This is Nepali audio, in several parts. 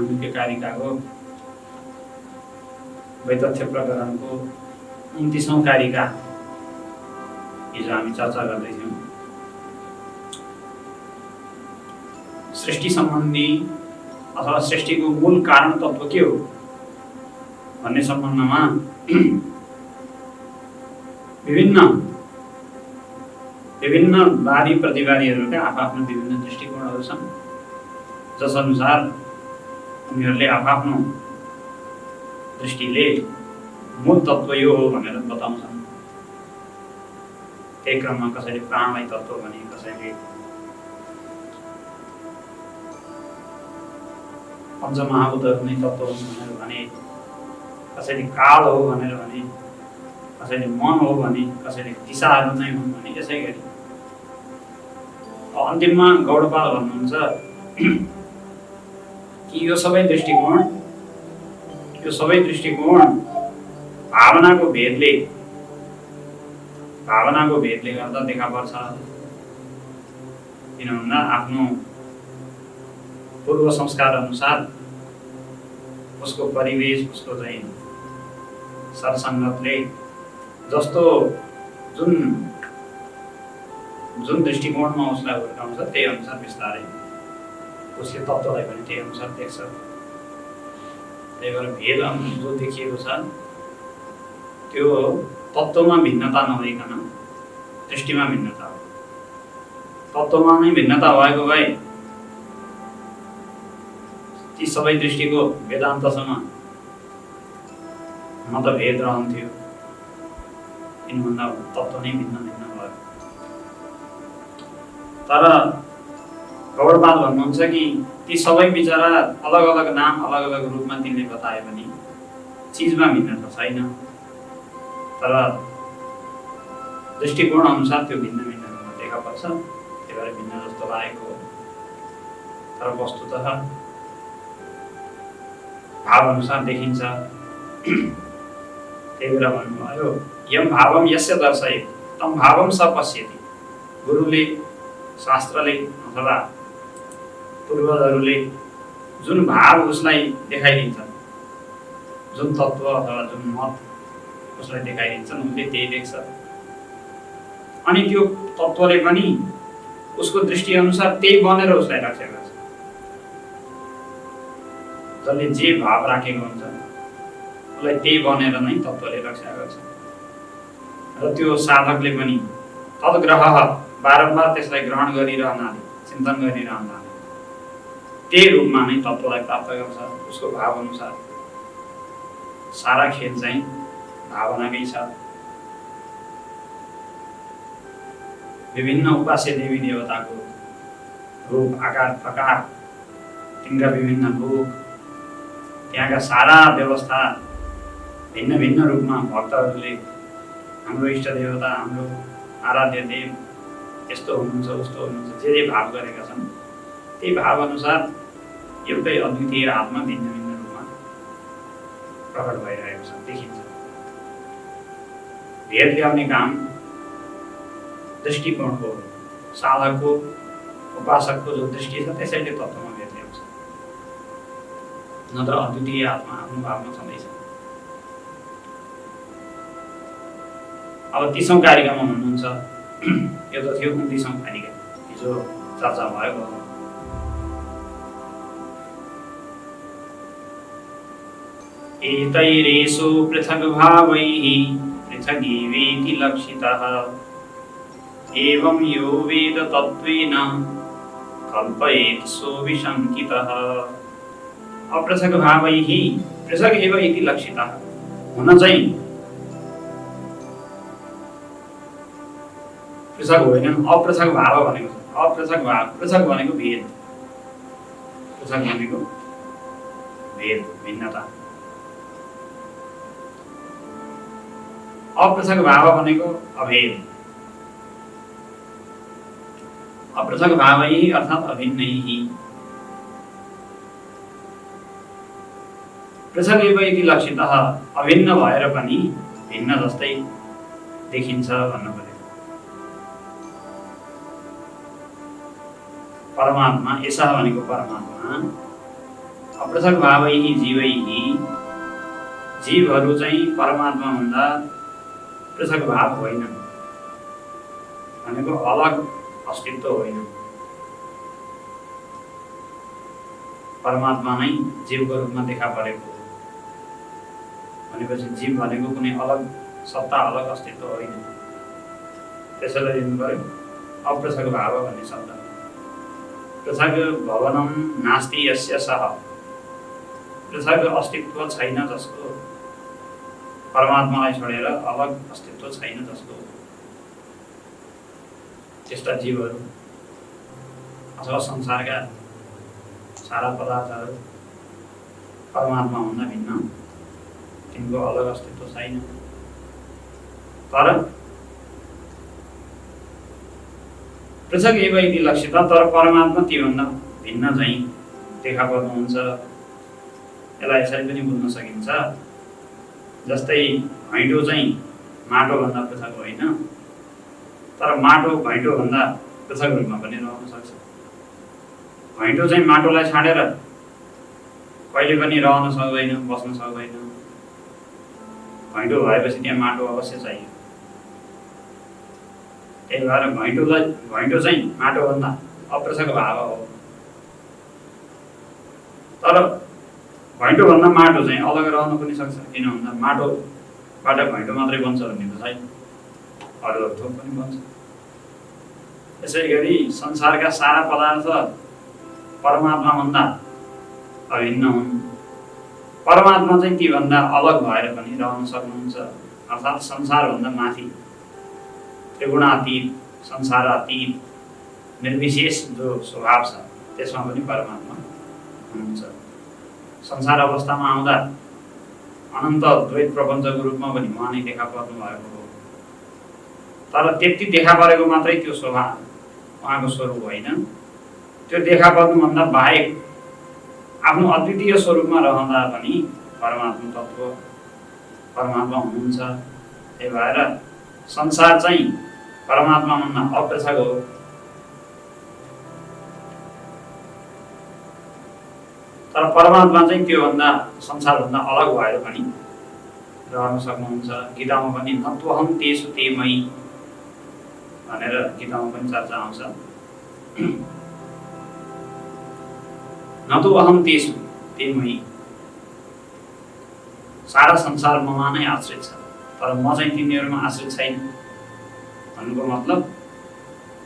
माण्डुक्य कारिकाको वैतथ्य प्रकरणको 29औं कारिका हिजो हामी चर्चा गर्दैथ्यौँ। सृष्टि सम्बन्धी अथवा सृष्टिको मूल कारण तत्त्व के हो भन्ने सम्बन्धमा विभिन्न वादी प्रतिवादीहरूका आफ्ना विभिन्न दृष्टिकोणहरू छन्, जस अनुसार उनीहरूले आफ्नो दृष्टिले मूल तत्त्व यो हो भनेर बताउँछन्। त्यही क्रममा कसैले प्राणलाई तत्त्व भने, कसैले पञ्चमहाभूतहरू नै तत्त्व हुन् भनेर भने, कसैले काल हो भनेर भने, कसैले मन हो भने, कसैले दिशाहरू नै हुन् भने। यसै गरी अन्तिममा गौडपाल भन्नुहुन्छ कि यो सबै दृष्टिकोण भावनाको भेदले गर्दा देखा पर्छ। किन भन्दा आफ्नो पूर्व संस्कार अनुसार उसको परिवेश, उसको चाहिँ सरसङ्गतले जस्तो जुन दृष्टिकोणमा उसलाई हुर्काउँछ त्यही अनुसार बिस्तारै उसले तत्त्वलाई पनि त्यही अनुसार देख्छ। त्यही भएर भेद जो देखिएको छ त्यो तत्त्वमा भिन्नता नभइकन दृष्टिमा भिन्नता हो। तत्त्वमा नै भिन्नता भएको भए ती सबै दृष्टिको वेदान्तसँग न त भेद रहन्थ्यो, किनभन्दा तत्त्व नै भिन्न भयो। तर गौडपाल भन्नुहुन्छ कि ती सबै बिचरा अलग अलग नाम, अलग अलग रूपमा तिनले बताए पनि चिजमा भिन्नता छैन। तर दृष्टिकोण अनुसार त्यो भिन्न रूपमा देखा पर्छ। त्यही भएर भिन्न जस्तो लागेको हो। तर वस्तुतः भाव अनुसार देखिन्छ। त्यही भएर भन्नुभयो यम भावम यस्य दर्शयेत् तम भावम स पश्यति। गुरुले, शास्त्रले अथवा पूर्वजहरूले जुन भाव उसलाई देखाइदिन्छ, जुन तत्त्व अथवा जुन मत उसलाई देखाइदिन्छन्, उसले त्यही देख्छ। अनि त्यो तत्त्वले पनि उसको दृष्टि अनुसार त्यही बनेर उसलाई रक्षा गर्छ। जसले जे भाव राखेको हुन्छ उसलाई त्यही बनेर नै तत्त्वले रक्षा गर्छ। र त्यो साधकले पनि तद्ग्रह बारम्बार त्यसलाई ग्रहण गरिरहनाले, चिन्तन गरिरहनाले त्यही रूपमा नै तत्त्वलाई प्राप्त गर्छ। उसको भाव अनुसार सारा खेल चाहिँ भावनाकै छ। विभिन्न उपास्य देवी देवताको रूप, आकार, प्रकार, तिनका विभिन्न लोक, त्यहाँका सारा व्यवस्था भिन्न रूपमा भक्तहरूले हाम्रो इष्ट देवता, हाम्रो आराध्य देव यस्तो हुनुहुन्छ, उस्तो हुनुहुन्छ, जे भाव गरेका छन् त्यही भाव अनुसार एउटै अद्वितीय आत्मा भिन्न रूपमा प्रकट भइरहेको छ, देखिन्छ। भेद ल्याउने काम दृष्टिकोणको हो। साधकको, उपासकको जो दृष्टि छ त्यसैले तत्त्वमा भेद ल्याउँछ, नत्र अद्वितीय आत्मा आफ्नो भावमा छँदैछ। अब 30औं कारिकामा भन्नुहुन्छ, यो त थियो 29औं कारिका, हिजो चर्चा भएको हो। एतैरेषु पृथग्भावैः पृथगेवेति लक्षितः एवं यो वेद तत्त्वेन कल्पयेत् सोऽविशङ्कितः। अपृथग्भावैः पृथग् एव इति लक्षितः। हुन चाहिँ पृथक होइन, अपृथक भाव भनेको छ। अपृथक भाव, पृथक भनेको भेद, पृथक भनेको भेद, भिन्नता। अपृथक भाव भनेको अभेद। अपृथक भावैः अर्थात् अभिन्नैः। पृथक एव इति लक्षितः, अभिन्न भएर पनि भिन्न जस्तै देखिन्छ भन्नु पर्यो। परमात्मा, एषः भनेको परमात्मा अपृथक भावैहि जीवैहि जीवहरू चाहिँ परमात्मा भन्दा पृथक भाव होइन भनेको अलग अस्तित्व होइन। परमात्मा नै जीवको रूपमा देखा परेको हो भनेपछि जीव भनेको कुनै अलग सत्ता अलग अस्तित्व होइन। त्यसैले लिनु पर्यो अपृथक भाव भन्ने शब्द। पृथक भवनम नास्ति यस्य सः, पृथक अस्तित्व छैन जसको, परमात्मालाई छोडेर अलग अस्तित्व छैन जसको त्यस्ता जीवहरू अथवा संसारका सारा पदार्थहरू परमात्मा भन्दा भिन्न, तिनको अलग अस्तित्व छैन। तर पृथक एव इति लक्षित, तर परमात्मा तीभन्दा भिन्न चाहिँ देखा पर्नुहुन्छ। यसलाई यसरी पनि बुझ्न सकिन्छ, जस्तै घैँटो चाहिँ माटोभन्दा पृथक होइन, तर माटो घैँटोभन्दा पृथक रूपमा पनि रहन सक्छ। घैँटो चाहिँ माटोलाई छाडेर कहिले पनि रहन सक्दैन, बस्न सक्दैन। घैँटो भएपछि त्यहाँ माटो अवश्य चाहियो। त्यही भएर घैँटो चाहिँ माटोभन्दा अपृथक भाव हो। तर घैँटोभन्दा माटो चाहिँ अलग रहन पनि सक्छ, किन भन्दा माटोबाट घैँटो मात्रै बन्छ भन्ने त छैन, अरू थोक पनि बन्छ। यसै गरी संसारका सारा पदार्थ परमात्माभन्दा अभिन्न हुन्। परमात्मा चाहिँ तीभन्दा अलग भएर पनि रहन सक्नुहुन्छ, अर्थात् संसारभन्दा माथि, त्रिगुणातीत, संसारातीत, निर्विशेष जो स्वभाव छ त्यसमा पनि परमात्मा हुनुहुन्छ। संसार अवस्थामा आउँदा अनन्त द्वैत प्रपञ्चको रूपमा पनि उहाँ नै देखा पर्नु भएको हो। तर त्यति देखा परेको मात्रै त्यो स्वभाव उहाँको स्वरूप होइन। त्यो देखा पर्नुभन्दा बाहेक आफ्नो अद्वितीय स्वरूपमा रहँदा पनि परमात्मा तत्त्व परमात्मा हुनुहुन्छ। त्यही भएर संसार चाहिँ परमात्माभन्दा अपृथक हो। तर परमात्मा चाहिँ त्योभन्दा संसारभन्दा अलग भएर पनि रहन सक्नुहुन्छ। गीतामा पनि नत्वहं तेषु ते मयि भनेर गीतामा पनि चर्चा आउँछ। न तो अहम तेषु ते मयि, सारा संसार ममा नै आश्रित छ, तर म चाहिँ तिनीहरूमा आश्रित छैन भन्नुको मतलब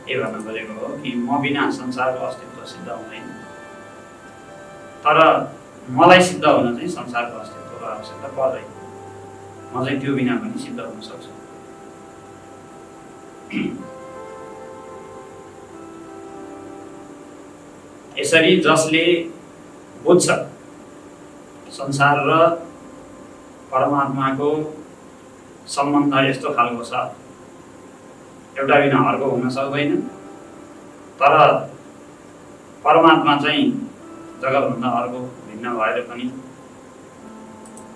के भन्न खोजेको हो कि म बिना संसारको अस्तित्व सिद्ध हुँदैन, तर मलाई सिद्ध हुन चाहिँ संसारको अस्तित्वको आवश्यकता पर्दैन। म चाहिँ त्यो बिना पनि सिद्ध हुन सक्छु। यसरी जसले बुझ्छ संसार र परमात्माको सम्बन्ध यस्तो खालको छ, एउटा बिना अर्को हुन सक्दैन, तर परमात्मा चाहिँ जगतभन्दा अर्को भिन्न भएर पनि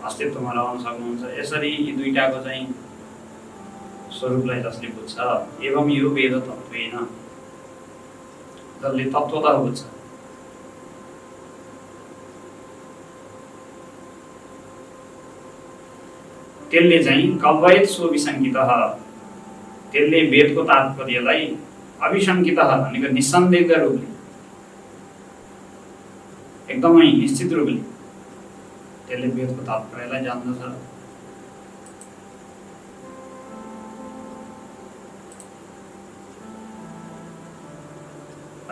अस्तित्वमा रहन सक्नुहुन्छ। यसरी यी दुईटाको चाहिँ स्वरूपलाई जसले बुझ्छ, एवं यो वेद तत्त्वेन, जसले तत्त्वतः बुझ्छ, त्यसले चाहिँ कल्पयत सो विसङ्कितः, त्यसले वेदको तात्पर्यलाई अविसङ्कितः भनेको निसन्देह रूपले, एकदमै निश्चित रूपले त्यसले वेदको तात्पर्यलाई जान्दछ।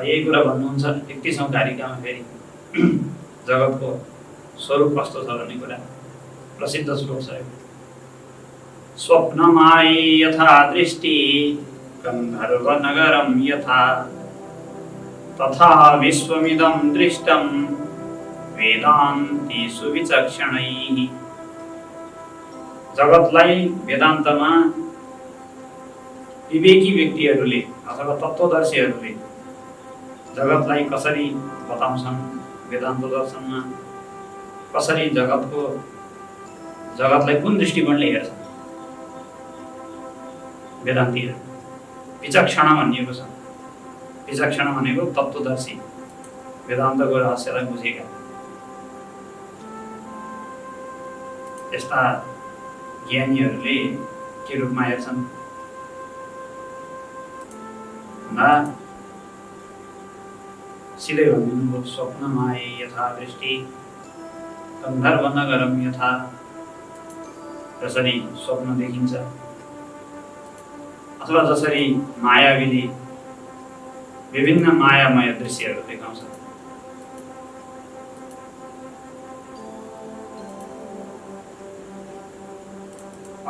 यही कुरा भन्नुहुन्छ 31औं कारिकामा फेरि जगतको स्वरूप कस्तो छ भन्ने कुरा प्रसिद्ध श्लोक छ। स्वप्नमाय यथा दृष्टि गन्धर्व नगरम यथा, तथा विश्वमिदं दृष्टं वेदान्तेषु विचक्षणैः। जगतलाई वेदान्तमा विवेकी व्यक्तिहरूले अथवा तत्त्वदर्शीहरूले जगतलाई कसरी बताउँछन्, वेदान्त दर्शनमा कसरी जगतलाई कुन दृष्टिकोणले हेर्छन् वेदान्तीहरू। विचक्षण भनिएको छ। विचक्षण भनेको तत्त्वदर्शी, वेदान्तको रहस्यलाई बुझेका। यस्ता ज्ञानीहरूले के रूपमा हेर्छन् भन्दा सिधै भनिदिनुभयो स्वप्नमाये यथा दृष्टि गन्धर्व नगरम यथा। जसरी स्वप्न देखिन्छ अथवा जसरी मायावीले विभिन्न मायामय दृश्यहरू देखाउँछ,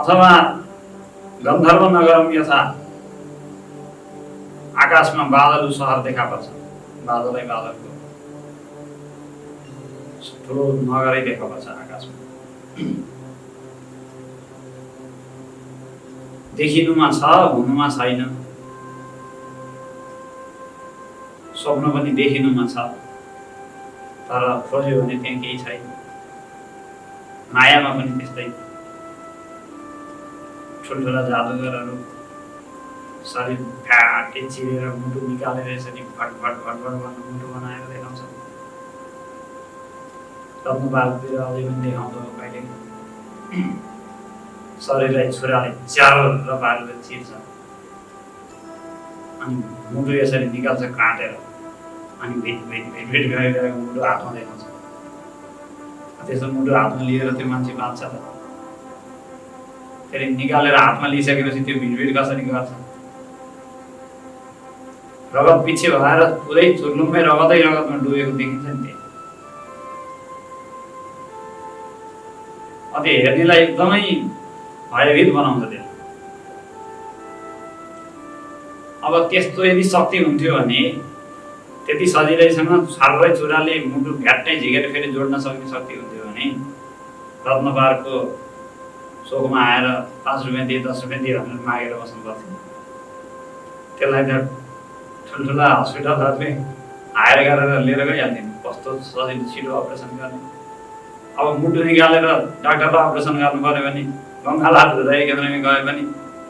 अथवा गन्धर्व नगरम यथा आकाशमा बादल सहर देखा पर्छ, बादलै बादलको ठुलो नगरै देखा पर्छ आकाशमा। देखिनुमा छ, हुनुमा छैन। स्वप्न पनि देखिनुमा छ तर खोज्यो भने त्यहाँ केही छैन। मायामा पनि त्यस्तै ठुल्ठुला जादुगरहरू शरीर फ्याटे चिरेर मुटु निकालेर यसरी भटभट भटभट गर्न मुटु बनाएर देखाउँछ। रत्नबागतिर अझै पनि देखाउँदो कहिले शरीरलाई छुराले च्यार पारेर चिर्छ अनि मुटु यसरी निकाल्छ काटेर अनि भिट गएको मुटु हातमा देखाउँछ। त्यसो मुटु हातमा लिएर त्यो मान्छे बाँच्छ त? फेरि निकालेर हातमा लिइसकेपछि त्यो भिडभिड कसरी गर्छ? रगत पछि भएर पुरै चुर्लुम्मै रगतै रगतमा डुबेको देखिन्छ नि। त्यो हेर्नेलाई एकदमै भयभीत बनाउँछ त्यसले। अब त्यस्तो यदि शक्ति हुन्थ्यो भने त्यति सजिलैसँग छर्रै चुराले मुटु घ्याट्टै झिकेर फेरि जोड्न सक्ने शक्ति हुन्थ्यो भने रत्नबारको चोकमा आएर 5 रुपियाँ दिए 10 रुपियाँ दिए भनेर मागेर बस्नु पर्थ्यो। त्यसलाई त ठुल्ठुला हस्पिटलहरूले हायर गरेर लिएर गइहाल्थ्यो। कस्तो सजिलो छिटो अपरेसन गर्ने। अब मुटु निकालेर डाक्टरलाई अपरेसन गर्नु पर्यो भने गङ्गालाल हृदय केन्द्रमा गए पनि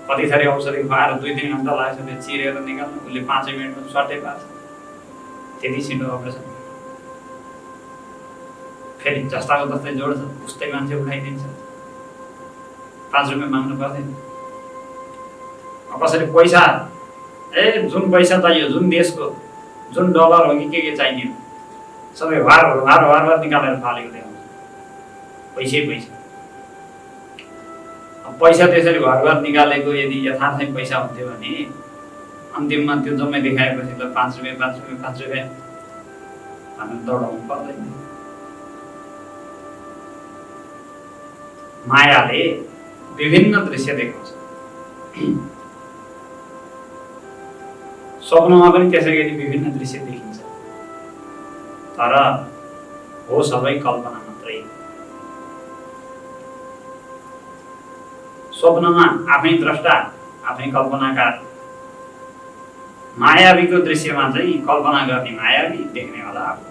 कति थरी औषधि खुवाएर 2-3 घन्टा लाग्छ त्यो चिरेर निकाल्नु। उसले 5 मिनटमा सट्टै पार्छ। त्यति छिटो अपरेसन। फेरि जस्ताको जस्तै जोड्छ, उस्तै मान्छे उठाइदिन्छ। 5 रुपियाँ माग्नु पर्दैन। कसैले पैसा जुन पैसा चाहियो, जुन देशको जुन डलर हो कि के चाहिने सबै वार निकालेर फालेको देखाउँछ। पैसै पैसा। पैसा त्यसरी घर निकालेको यदि यथार्थै पैसा हुन्थ्यो भने अन्तिममा त्यो जम्मै देखाएपछि त 5 रुपियाँ भनेर दौडाउनु पर्दैन। मायाले विभिन्न दृश्य देखाउँछ। स्वप्नमा पनि त्यसै गरी विभिन्न दृश्य देखिन्छ तर हो सबै कल्पना मात्रै। स्वप्नमा आफै द्रष्टा, आफै कल्पनाकार। मायावीको दृश्यमा चाहिँ कल्पना गर्ने मायावी, देख्नेवाला आफू।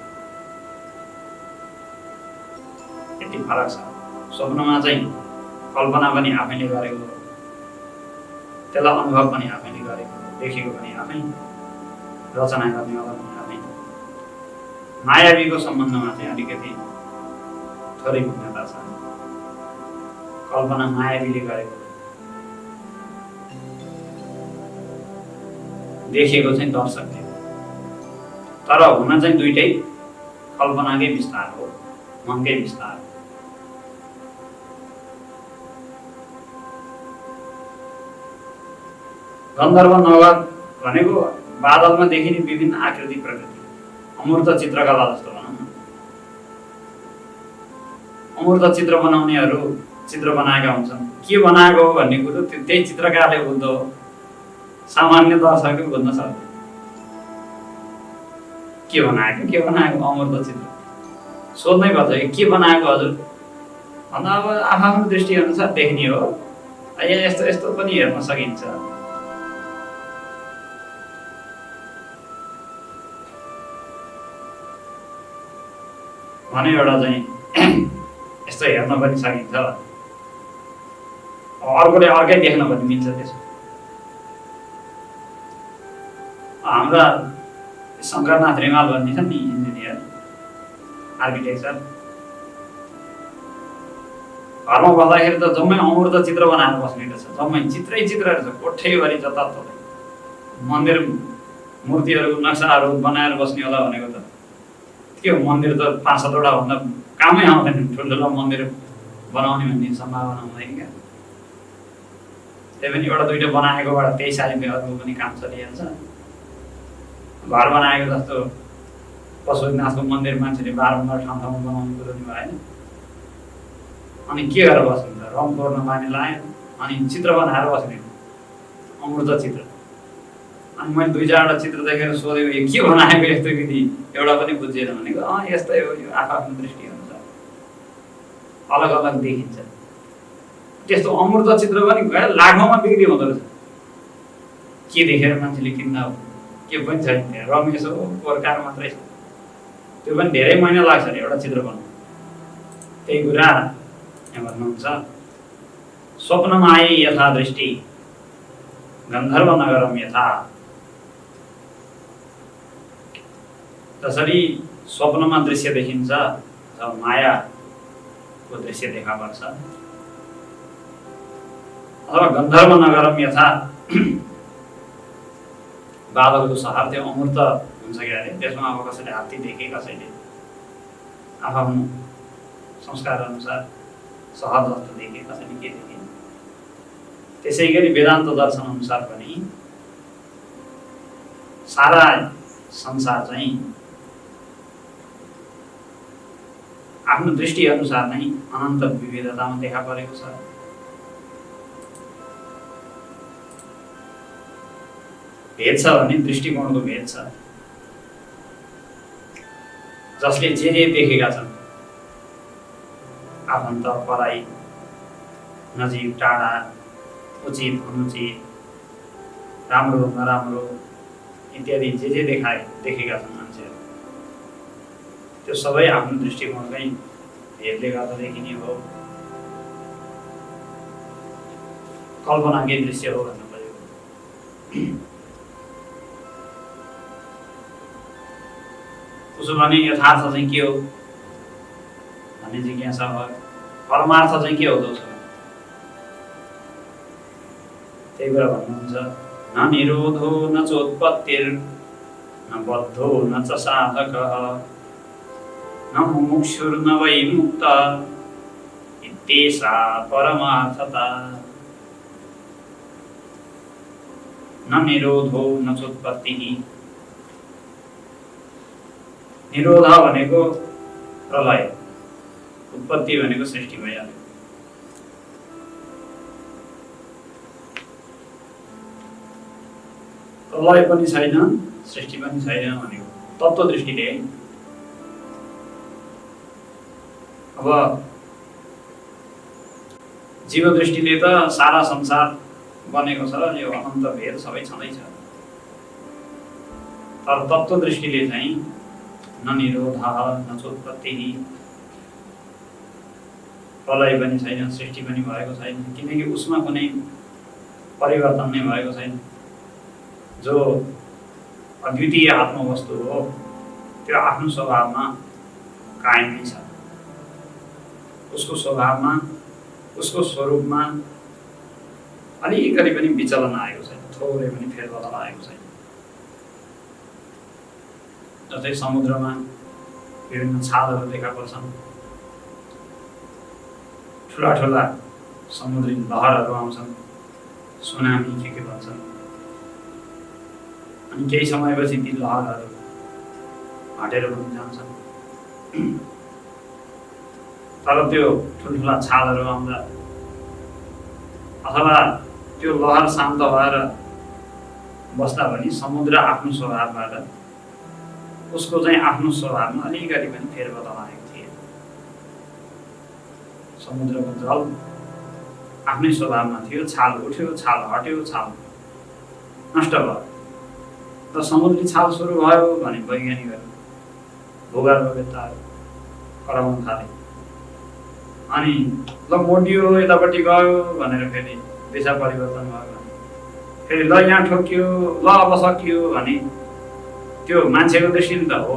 यति फरक छ। स्वप्नमा चाहिँ कल्पना पनि आफैले गरेको, त्यसलाई अनुभव पनि आफैले गरेको, देखेको पनि आफै, रचना गर्नेवाला पनि आफै। मायावीको सम्बन्धमा चाहिँ अलिकति थोरै भिन्नता छ। कल्पना मायावीले गरेको, देखेको चाहिँ दर्शकले। तर हुन चाहिँ दुइटै कल्पनाकै विस्तार हो, मनकै विस्तार हो। गन्धर्व नगर भनेको बादलमा देखिने विभिन्न आकृति प्रकृति, अमूर्त चित्रकला जस्तो भनौँ न। अमूर्त चित्र बनाउनेहरू चित्र बनाएका हुन्छन्। के बनाएको हो भन्ने कुरो त्यही चित्रकारले बुझ्दो हो, सामान्य दर्शकले बुझ्न सक्दैन। के बनाएको अमूर्त चित्र सोध्नै पर्छ, के बनाएको हजुर भन्दा अब आफ्नो दृष्टिअनुसार देख्ने हो। यहाँ यस्तो यस्तो पनि हेर्न सकिन्छ। भने एउटा चाहिँ यस्तो हेर्न पनि सकिन्छ, अर्कोले अर्कै देख्न पनि मिल्छ। त्यसो हाम्रा शङ्करनाथ रिमाल भन्ने छन् नि, इन्जिनियर, आर्किटेक्चर, घरमा बस्दाखेरि त जम्मै अमूर्त चित्र बनाएर बस्ने रहेछ, जम्मै चित्रै चित्र रहेछ, कोठैभरि जताततै मन्दिर मूर्तिहरूको नक्साहरू बनाएर बस्ने होला भनेको त के हो, मन्दिर त 5-7 वटा भन्दा कामै आउँदैन, ठुल्ठुलो मन्दिर बनाउने भन्ने सम्भावना हुँदैन क्या। त्यही पनि एउटा दुईवटा बनाएकोबाट त्यही साइडले अरू पनि काम चलिहाल्छ। घर बनाएको जस्तो पशुपतिनाथको मन्दिर मान्छेले बारम्बार ठाउँ ठाउँमा बनाउने कुरो नि भएन। अनि के गरेर बस्ने त, रङ कोर्न बानी लाग्यो अनि चित्र बनाएर बस्ने, अमूर्त चित्र। अनि मैले 2-4वटा चित्र देखेर सोधेको यो के बनाएको यस्तो विधि, एउटा पनि बुझेन भनेको यस्तै हो, यो आफ्नो दृष्टि अनुसार अलग अलग देखिन्छ। त्यस्तो अमूर्त चित्र पनि लाखौँमा बिक्री हुँदो रहेछ। के देखेर मान्छेले किन्दा हो, के पनि छैन त्यहाँ, रमेश हो प्रकार मात्रै छ। त्यो पनि धेरै महिना लाग्छ अरे एउटा चित्र बनाउनु। त्यही कुरा यहाँ भन्नुहुन्छ, स्वप्नमा आए यथा दृष्टि गन्धर्व नगरम यथा। जसरी स्वप्नमा दृश्य देखिन्छ अथवा मायाको दृश्य देखा पर्छ, अथवा गन्धर्व नगरम यथा बादलको सहर त्यो अमूर्त हुन्छ क्या अरे। त्यसमा अब कसैले हात्ती देखे, कसैले आफ्नो संस्कार अनुसार सहर जस्तो देखे, कसैले के देखे। त्यसै गरी वेदान्त दर्शन अनुसार पनि सारा संसार चाहिँ आफ्नो दृष्टि अनुसार नै अनन्त विविधतामा देखा परेको छ। भेद छ भने दृष्टिकोणको भेद छ। जसले जे देखेका छन्, आफन्त पराई, नजिक टाढा, उचित अनुचित, राम्रो नराम्रो इत्यादि जे देखेका छन् मान्छेहरू, त्यो सबै आफ्नो दृष्टिकोणकै भेदले गर्दा देखिने हो। कल्पनाकै दृश्य हो भन्नु पर्यो। उसो भने यथार्थ चाहिँ के हो भन्ने जिज्ञासा भयो। परमार्थ चाहिँ के हो त उसो? त्यही कुरा भन्नुहुन्छ, न निरोधो न चोत्पत्तिर् न बद्धो न च साधकः न मुमुक्षुर्न वै मुक्तः इत्येषा परमार्थता। न निरोधो न चोत्पत्तिः, निरोध भनेको प्रलय, उत्पत्ति भनेको सृष्टि भइहाल्यो। प्रलय पनि छैन, सृष्टि पनि छैन भनेको तत्त्व दृष्टिले। अब जीव दृष्टिले त सारा संसार बनेको छ, यो अनन्त भेद सबै छँदैछ। तर तत्त्व दृष्टिले चाहिँ न निरोधः न चोत्पत्तिः, प्रलय पनि छैन, सृष्टि पनि भएको छैन, किनकि उसमा कुनै परिवर्तन नै भएको छैन। जो अद्वितीय आत्मवस्तु हो त्यो आफ्नो स्वभावमा कायम नै छ। उसको स्वभावमा, उसको स्वरूपमा अलिकति पनि विचलन आएको छैन, थोरै पनि फेरबदल आएको छैन। जस्तै समुद्रमा विभिन्न छालहरू देखा पर्छन्, ठुला ठुला समुद्री लहरहरू आउँछन्, सुनामी के भन्छन्। अनि केही समयपछि ती लहरहरू हटेर पनि जान्छन्। तर त्यो ठुल्ठुला छालहरू आउँदा अथवा त्यो लहर शान्त भएर बस्दा पनि समुद्र आफ्नो स्वभावबाट, उसको चाहिँ आफ्नो स्वभावमा अलिकति पनि फेरबदल आएको थिएन। समुद्रको जल आफ्नै स्वभावमा थियो, छाल उठ्यो, छाल हट्यो, छाल नष्ट भयो। र समुद्री छाल सुरु भयो भने वैज्ञानिकहरू, भूगर्भवेत्ताहरू कराउन थाले। अनि ल मोडियो, यतापट्टि गयो भनेर फेरि दिशा परिवर्तन भयो भने फेरि ल यहाँ ठोकियो, ल अब सकियो भने त्यो मान्छेको दृष्टिले त हो।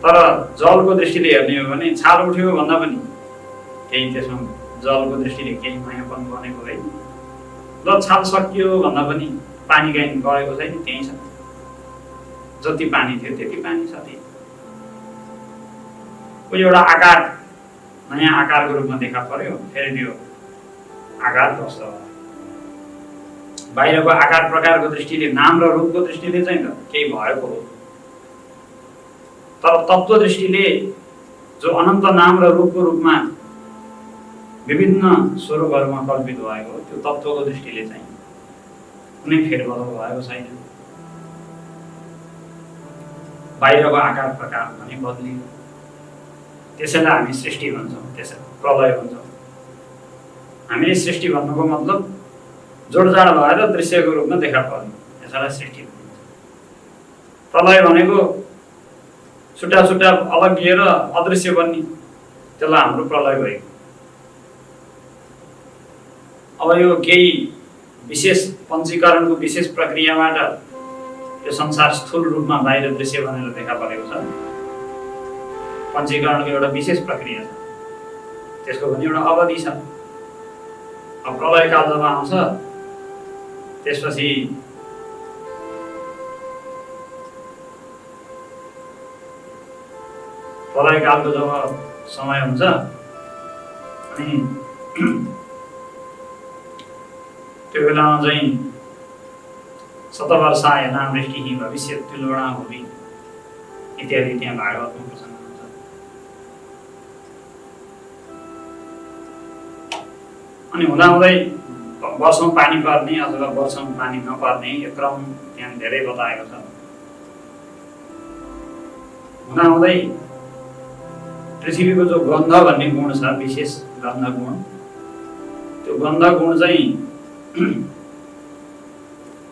तर जलको दृष्टिले हेर्ने हो भने छाल उठ्यो भन्दा पनि केही त्यसमा जलको दृष्टिले केही नयाँपन बनेको होइन। ल छाल सकियो भन्दा पनि पानी कहीँ गएको छैन, त्यहीँ छ। जति पानी थियो त्यति पानी छ त्यही। कोही एउटा आकार नयाँ आकारको रूपमा देखा पर्यो, फेरि त्यो आकार ध्वस्त भयो। बाहिरको आकार प्रकारको दृष्टिले, नाम र रूपको दृष्टिले चाहिँ त केही भएको हो, तर तत्त्व दृष्टिले जो अनन्त नाम र रूपको रूपमा विभिन्न स्वरूपहरूमा कल्पित भएको हो, त्यो तत्त्वको दृष्टिले चाहिँ कुनै फेरबदल भएको छैन। बाहिरको आकार प्रकार पनि बदलियो, त्यसैलाई हामी सृष्टि भन्छौँ, त्यसैलाई प्रलय भन्छौँ। हामीले सृष्टि भन्नुको मतलब जोडजाड भएर दृश्यको रूपमा देखा पर्ने, त्यसैलाई सृष्टि भनिन्छ। प्रलय भनेको छुट्टा छुट्टा अलगिएर अदृश्य बन्ने, त्यसलाई हाम्रो प्रलय भएको। अब यो केही विशेष पञ्चीकरणको विशेष प्रक्रियाबाट यो संसार स्थूल रूपमा बाहिर दृश्य बनेर देखा परेको छ। पञ्चीकरणको एउटा विशेष प्रक्रिया छ, त्यसको पनि एउटा अवधि छ। अब प्रलयकाल जब आउँछ त्यसपछि प्रलयकालको जब समय हुन्छ अनि त्यो बेलामा चाहिँ शतवर्षाय नामृष्टिः भविष्यत् तुल्यणा होली इत्यादि त्यहाँ भागवतमा प्रसङ्ग हुन्छ। अनि हुँदाहुँदै वर्षौँ पानी पर्ने अथवा वर्षौँ पानी नपर्ने यो क्रम त्यहाँ धेरै बताएको छ। हुँदाहुँदै पृथ्वीको जो गन्ध भन्ने गुण छ, विशेष गन्ध गुण, त्यो गन्ध गुण चाहिँ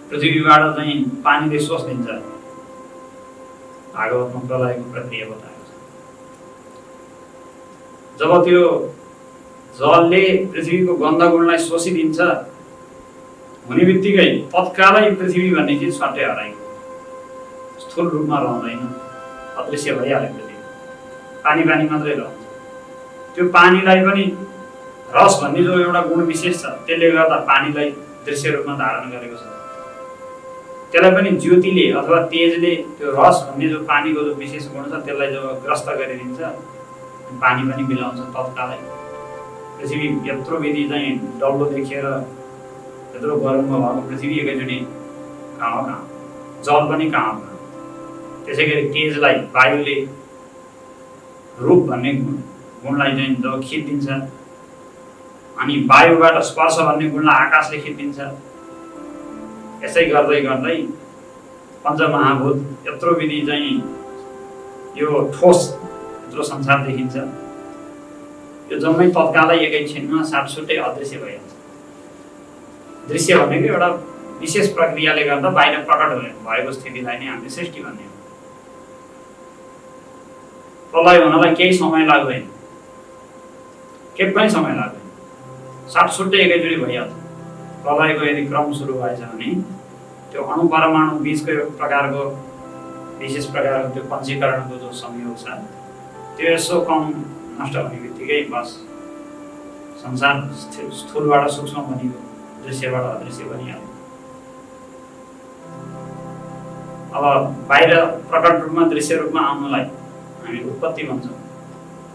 पृथ्वीबाट चाहिँ पानीले सोचिदिन्छ। भागवतमा प्रलयको प्रक्रिया बताएको छ। जब त्यो जलले पृथ्वीको गन्ध गुणलाई सोचिदिन्छ, हुने बित्तिकै तत्कालै पृथ्वी भन्ने चिज सट्टै हराएको, स्थूल रूपमा रहँदैन, अदृश्य भइहाल्यो पृथ्वी, पानी पानी मात्रै रहन्छ। त्यो पानीलाई पनि रस भन्ने जो एउटा गुण विशेष छ, त्यसले गर्दा पानीलाई दृश्य रूपमा धारण गरेको छ। त्यसलाई पनि ज्योतिले अथवा तेजले त्यो रस भन्ने जो पानीको जो विशेष गुण छ त्यसलाई जब ग्रस्त गरिदिन्छ, पानी पनि मिलाउँछ तत्कालै। पृथ्वी यत्रो विधि चाहिँ डल्लो देखिएर यत्रो गरममा भएको पृथ्वी एकैचोटि कहाँ, जल पनि कहाँ। त्यसै गरी तेजलाई वायुले रूप भन्ने गुणलाई चाहिँ जब खिचिदिन्छ, अनि वायुबाट स्पर्श भन्ने गुणलाई आकाशले खिचिदिन्छ, यसै गर्दै गर्दै पञ्चमहाभूत यत्रो विधि चाहिँ यो ठोस यत्रो संसार देखिन्छ। यो जम्मै तत्कालै एकैछिनमा साटसुट्टै अदृश्य भइहाल्छ। दृश्य भनेको एउटा विशेष प्रक्रियाले गर्दा बाहिर प्रकट भएको स्थितिलाई नै हामीले सृष्टि भन्ने हो। प्रलय हुनलाई केही समय लाग्दैन, केही पनि समय लाग्दैन, साटसुट्टै एकैचोटि भइहाल्छ। प्रलयको यदि क्रम सुरु भएछ भने त्यो अणु परमाणु बीचको एक प्रकारको विशेष प्रकारको त्यो पञ्चीकरणको जो संयोग छ, त्यो यसो कम नष्ट हुने बित्तिकै बस संसार स्थूलबाट सूक्ष्म बनियो, दृश्यबाट अदृश्य बनिहाल्यो। अब बाहिर प्रकट रूपमा दृश्य रूपमा आउनलाई हामी उत्पत्ति भन्छौँ,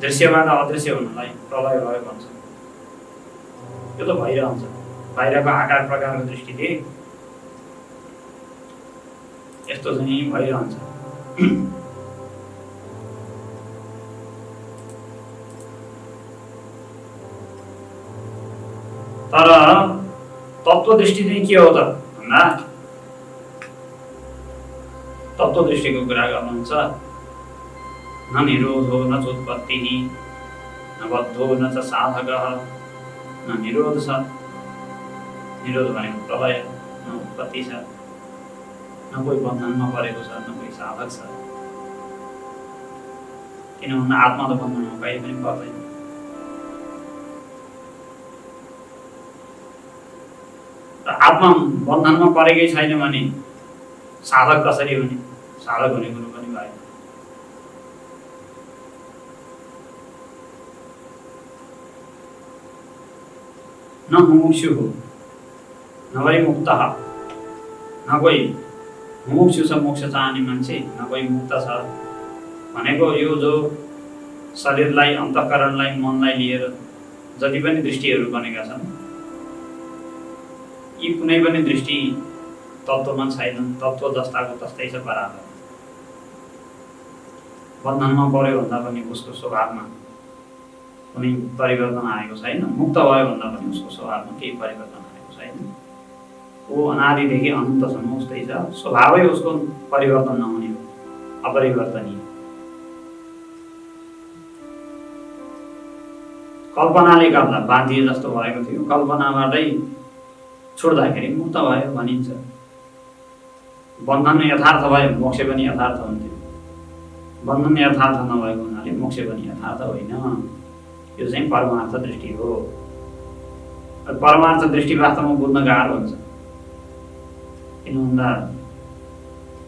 दृश्यबाट अदृश्य हुनलाई प्रलय भयो भन्छौँ। यो त भइरहन्छ, बाहिरको आकार प्रकारको दृष्टिले यस्तो चाहिँ भइरहन्छ। तर तत्त्व दृष्टि चाहिँ के हो त भन्दा, तत्त्व दृष्टिको कुरा गर्नुहुन्छ, न निरोधो न चोत्पत्तिः न बद्धो न च साधकः, न निरोध छ, निरोध भनेको प्रलय, न उत्पत्ति छ, न कोही बन्धनमा परेको छ, न कोही साधक छ। किनभने आत्मा त बन्धनमा कहिले पनि पर्दैन। आत्मा बन्धनमा परेकै छैन भने साधक कसरी हुने, साधक हुने कुरो पनि भएन। न मुमुक्षु हो न कोही मुक्त न कोही मुमुक्षु छ मोक्ष चाहने मान्छे न कोही मुक्त छ भनेको यो जो शरीरलाई अन्तःकरणलाई मनलाई लिएर जति पनि दृष्टिहरू बनेका छन् यी कुनै पनि दृष्टि तत्त्वमा छैनन्। तत्त्व जस्ताको तस्तै छ बराबर। बन्धनमा पर्यो भन्दा पनि उसको स्वभावमा कुनै परिवर्तन आएको छैन। मुक्त भयो भन्दा पनि उसको स्वभावमा केही परिवर्तन आएको छैन। ऊ अनादिदेखि अनन्तसम्म उस्तै छ। स्वभावै उसको परिवर्तन नहुने हो, अपरिवर्तनीय। कल्पनाले गर्दा बाध्य जस्तो भएको थियो, कल्पनाबाटै छुट्दाखेरि मुक्त भयो भनिन्छ। बन्धन यथार्थ भयो मोक्ष पनि यथार्थ हुन्थ्यो। बन्धन यथार्थ नभएको हुनाले मोक्ष पनि यथार्थ होइन। यो चाहिँ परमार्थ दृष्टि हो। परमार्थ दृष्टि वास्तवमा बुझ्न गाह्रो हुन्छ। किन भन्दा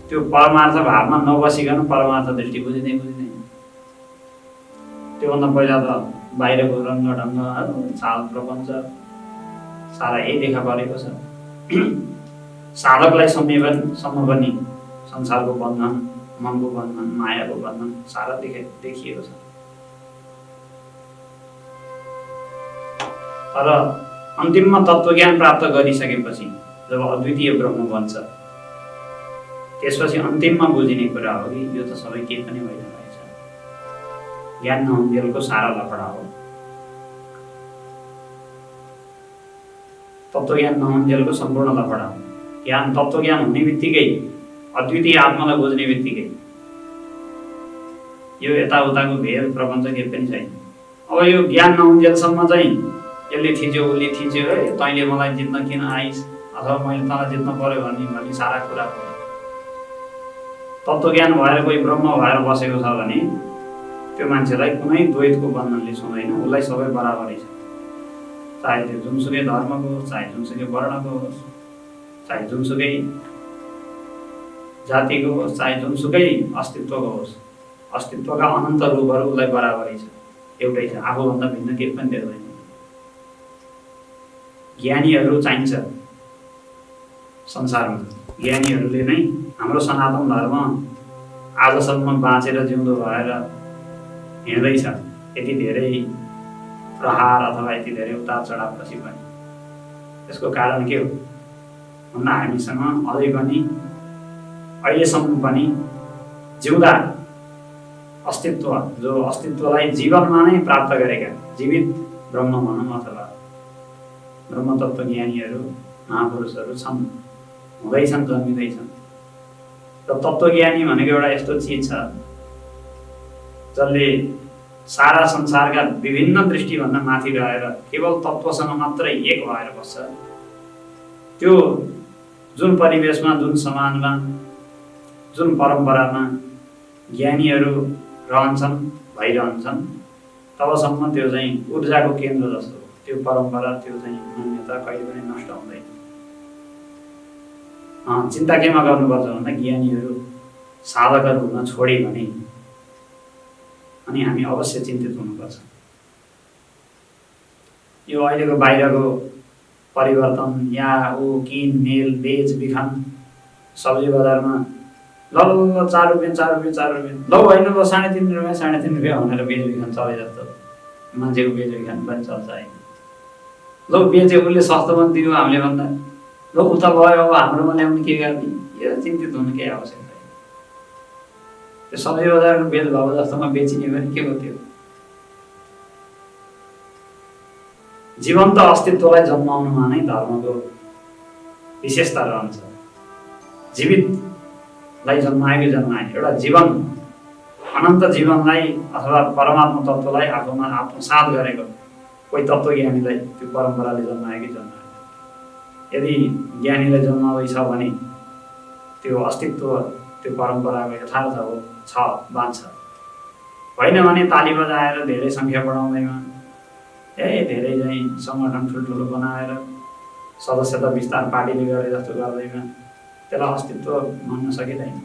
त्यो परमार्थ भावमा नबसिकन परमार्थ दृष्टि बुझिँदैन। त्योभन्दा पहिला त बाहिरको रङ्ग ढङ्ग चाल प्रपञ्च सारा यही देखा परेको छ। साधकलाई सम्म पनि संसारको बन्धन, मनको बन्धन, मायाको बन्धन सारा देखिएको छ। तर अन्तिममा तत्त्वज्ञान प्राप्त गरिसकेपछि जब अद्वितीय ब्रह्म बन्छ त्यसपछि अन्तिममा बुझिने कुरा हो कि यो त सबै केही पनि होइन रहेछ। ज्ञान नहुन्जेलको सारा लफडा हो। तत्त्वज्ञान नहुन्जेलको सम्पूर्ण लफडा हो। ज्ञान तत्त्वज्ञान हुने बित्तिकै अद्वितीय आत्मालाई बुझ्ने बित्तिकै यो यताउताको भेद प्रपञ्च केही पनि छैन। अब यो ज्ञान नहुन्जेलसम्म चाहिँ यसले थिच्यो उसले थिच्यो, तैँले मलाई जित्न किन आइस अथवा मैले तँलाई जित्न पर्यो भन्ने सारा कुरा हो। तत्त्वज्ञान भएर कोही ब्रह्म भएर बसेको छ भने त्यो मान्छेलाई कुनै द्वैतको बन्धनले छुँदैन। उसलाई सबै बराबरै छ। चाहे त्यो जुनसुकै धर्मको होस्, चाहे जुनसुकै वर्णको होस्, चाहे जुनसुकै जातिको होस्, चाहे जुनसुकै अस्तित्वको होस्, अस्तित्वका अनन्त रूपहरू उसलाई बराबरै छ, एउटै छ। आफूभन्दा भिन्न केही पनि देख्दैन। ज्ञानीहरू चाहिन्छ संसारमा। ज्ञानीहरूले नै हाम्रो सनातन धर्म आजसम्म बाँचेर जिउँदो भएर हिँड्दैछ। यति धेरै प्रहार अथवा यति धेरै उतार चढावपछि पनि त्यसको कारण के हो भन्दा हामीसँग अझै पनि अहिलेसम्म पनि जिउँदा अस्तित्व, जो अस्तित्वलाई जीवनमा नै प्राप्त गरेका जीवित ब्रह्म भनौँ अथवा ब्रह्मतत्त्व ज्ञानीहरू महापुरुषहरू छन्, हुँदैछन्, जन्मिँदैछन्। र तत्त्वज्ञानी भनेको एउटा यस्तो चिज छ जसले सारा संसारका विभिन्न दृष्टिभन्दा माथि रहेर केवल तत्त्वसँग मात्रै एक भएर बस्छ। त्यो जुन परिवेशमा, जुन समाजमा, जुन परम्परामा ज्ञानीहरू रहन्छन्, भइरहन्छन्, तबसम्म त्यो चाहिँ ऊर्जाको केन्द्र जस्तो त्यो परम्परा, त्यो चाहिँ मान्यता कहिले पनि नष्ट हुँदैन। चिन्ता केमा गर्नुपर्छ भन्दा ज्ञानीहरू साधकहरू हुन छोडे भने अनि हामी अवश्य चिन्तित हुनुपर्छ। यो अहिलेको बाहिरको परिवर्तन, या ऊ किन मेल बेच बिखन, सब्जी बजारमा ल 4 रुपियाँ 4 रुपियाँ 4 रुपियाँ, ल होइन ल 3.5 रुपियाँ 3.5 रुपियाँ भनेर बेच बिखन चले जस्तो मान्छेको बेच बिखन पनि चल्छ होइन। ल बेच्यो उसले सस्तोमा दियो हामीले भन्दा, ल उता भयो अब हाम्रोमा ल्याउने के गर्ने, यो चिन्तित हुनु केही आवश्यक छैन। त्यो सब्जी बजारको भेदभाव जस्तोमा बेचिने भने के हो त्यो? जीवन्त अस्तित्वलाई जन्माउनुमा नै धर्मको विशेषता रहन्छ। जीवितलाई जन्मायो एउटा जीवन, अनन्त जीवनलाई अथवा परमात्मा तत्त्वलाई आफूमा आत्मसात गरेको कोही तत्त्वज्ञानीलाई त्यो परम्पराले जन्मायो कि जन्मायो। यदि ज्ञानीलाई जन्माउँदैछ भने त्यो अस्तित्व, त्यो परम्पराको यथार्थ हो, छ, बाँच्छ। होइन भने ताली बजाएर धेरै सङ्ख्या बढाउँदैमा, धेरै चाहिँ सङ्गठन ठुल्ठुलो बनाएर सदस्यता विस्तार पार्टीले गरे जस्तो गर्दैमा त्यसलाई अस्तित्व भन्न सकिँदैन।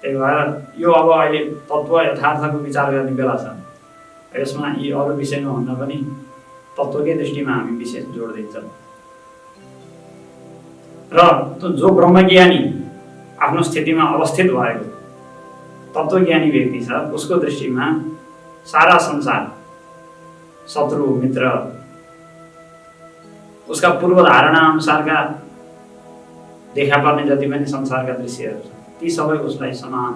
त्यही भएर यो अब अहिले तत्त्व यथार्थको विचार गर्ने बेला छ। यसमा यी अरू विषयमा भन्दा पनि तत्त्वकै दृष्टिमा हामी विशेष जोड दिन्छौँ। र जो ब्रह्मज्ञानी आफ्नो स्थितिमा अवस्थित भएको तत्त्वज्ञानी व्यक्ति छ, उसको दृष्टिमा सारा संसार शत्रु मित्र, उसका पूर्व धारणा अनुसारका देखा पर्ने जति पनि संसारका दृश्यहरू छन्, ती सबै उसलाई समान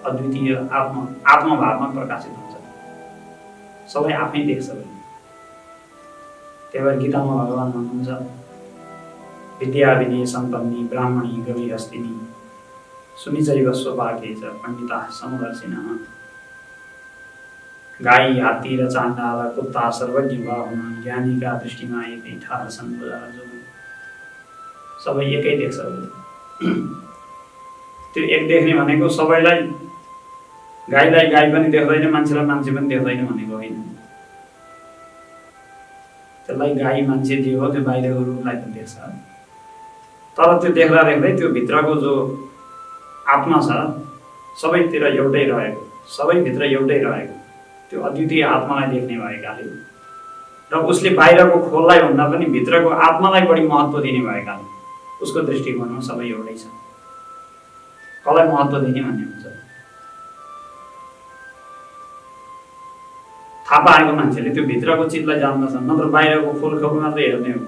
अद्वितीय आत्मभावमा प्रकाशित हुन्छ। सबै आफै देख्छ। त्यही भएर गीतामा भगवान भन्नुहुन्छ, विद्या विनय सम्पन्नी ब्राह्मणी गवी हस्तिनी सुनिचैव स्वभागे च पण्डिता समदर्शिनः। गाई हात्ती र चाण्डाल कुत्ता सर्वज्ञ बाहुन ज्ञानीका दृष्टिमा एकै ठार छन् जो सबै एकै देख्छ। त्यो एक देख्ने भनेको सबैलाई, गाईलाई गाई पनि देख्दैन, मान्छेलाई मान्छे पनि देख्दैन भनेको होइन। त्यसलाई गाई मान्छे जे हो त्यो बाहिरको रूपलाई पनि देख्छ, तर त्यो देख्दा देख्दै त्यो भित्रको जो आत्मा छ सबैतिर एउटै रहेको, सबैभित्र एउटै रहेको त्यो अद्वितीय आत्मालाई देख्ने भएकाले र उसले बाहिरको खोललाई भन्दा पनि भित्रको आत्मालाई बढी महत्त्व दिने भएकाले उसको दृष्टिकोणमा सबै एउटै छ। कसलाई महत्त्व दिने भन्ने हुन्छ। थाहा पाएको मान्छेले त्यो भित्रको चिजलाई जान्दछ, नत्र बाहिरको खोल मात्रै हेर्ने हो।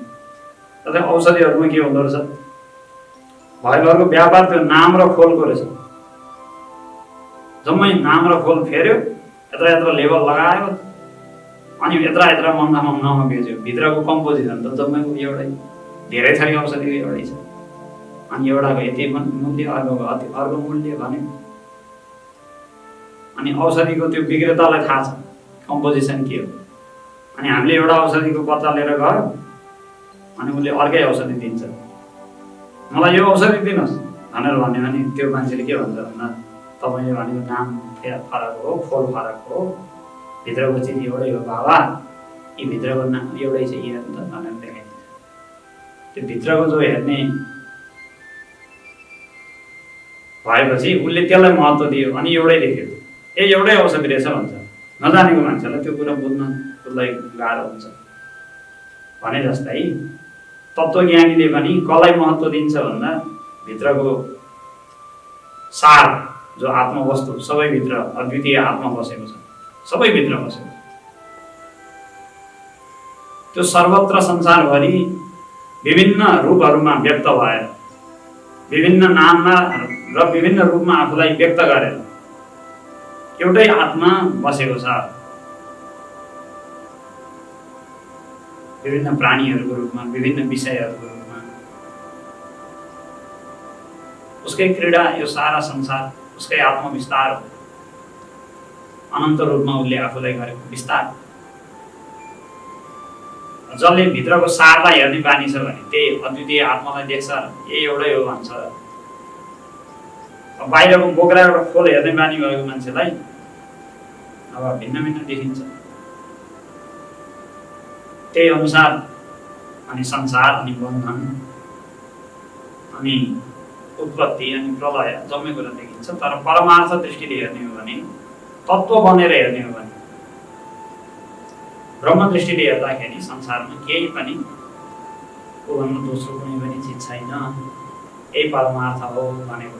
जस्तै औषधिहरूमा के हुँदो रहेछ, भयभरको व्यापार त्यो नाम र खोलको रहेछ। जम्मै नाम र खोल फेर्यो, यत्र लेबल लगायो, अनि यत्र महँगामा बेच्यो। भित्रको कम्पोजिसन त जम्मैको एउटै, धेरै थरी औषधिको एउटै छ। अनि एउटाको यति मूल्य, अर्कोको अर्को मूल्य भन्यो। अनि औषधिको त्यो विक्रेतालाई थाहा छ कम्पोजिसन के हो। अनि हामीले एउटा औषधिको पत्ता लिएर गयो, अनि उसले अर्कै औषधि दिन्छ। मलाई यो औषधि दिनुहोस् भनेर भन्यो भने त्यो मान्छेले के भन्छ भन्दा, तपाईँले भनेको नाम फरक हो, खोल फरक हो, भित्रको चिज एउटै हो बाबा, यी भित्रको नाम एउटै छ हेर्नु त भनेर देखाइदिन्छ। त्यो भित्रको जो हेर्ने भएपछि उसले त्यसलाई महत्त्व दियो, अनि एउटै देख्यो, ए एउटै औषधि रहेछ भन्छ। नजानेको मान्छेलाई त्यो कुरा बुझ्न उसलाई गाह्रो हुन्छ। भने जस्तै तत्त्वज्ञानीले पनि कसलाई महत्त्व दिन्छ भन्दा, भित्रको सार जो आत्मवस्तु सबैभित्र अद्वितीय आत्मा बसेको छ, सबैभित्र बसेको छ, त्यो सर्वत्र संसारभरि विभिन्न रूपहरूमा व्यक्त भएर, विभिन्न नाममा र विभिन्न रूपमा आफूलाई व्यक्त गरेर एउटै आत्मा बसेको छ। विभिन्न प्राणीहरूको रूपमा, विभिन्न विषयहरूको रूपमा उसकै क्रीडा, यो सारा संसार उसकै आत्मविस्तार हो। अनन्त रूपमा उसले आफूलाई गरेको विस्तार। जसले भित्रको सारलाई हेर्ने बानी छ भने त्यही अद्वितीय आत्मालाई देख्छ, ए एउटै हो भन्छ। बाहिरको बोक्रा एउटा खोल हेर्ने बानी भएको मान्छेलाई अब भिन्न भिन्न देखिन्छ। त्यही अनुसार अनि संसार, अनि बन्धन, अनि उत्पत्ति, अनि प्रलय जम्मै कुरा देखिन्छ। तर परमार्थ दृष्टिले हेर्ने हो भने, तत्त्व बनेर हेर्ने हो भने, ब्रह्म दृष्टिले हेर्दाखेरि संसारमा केही पनि ओभन्दा दोस्रो कुनै पनि चिज छैन, यही परमार्थ हो भनेको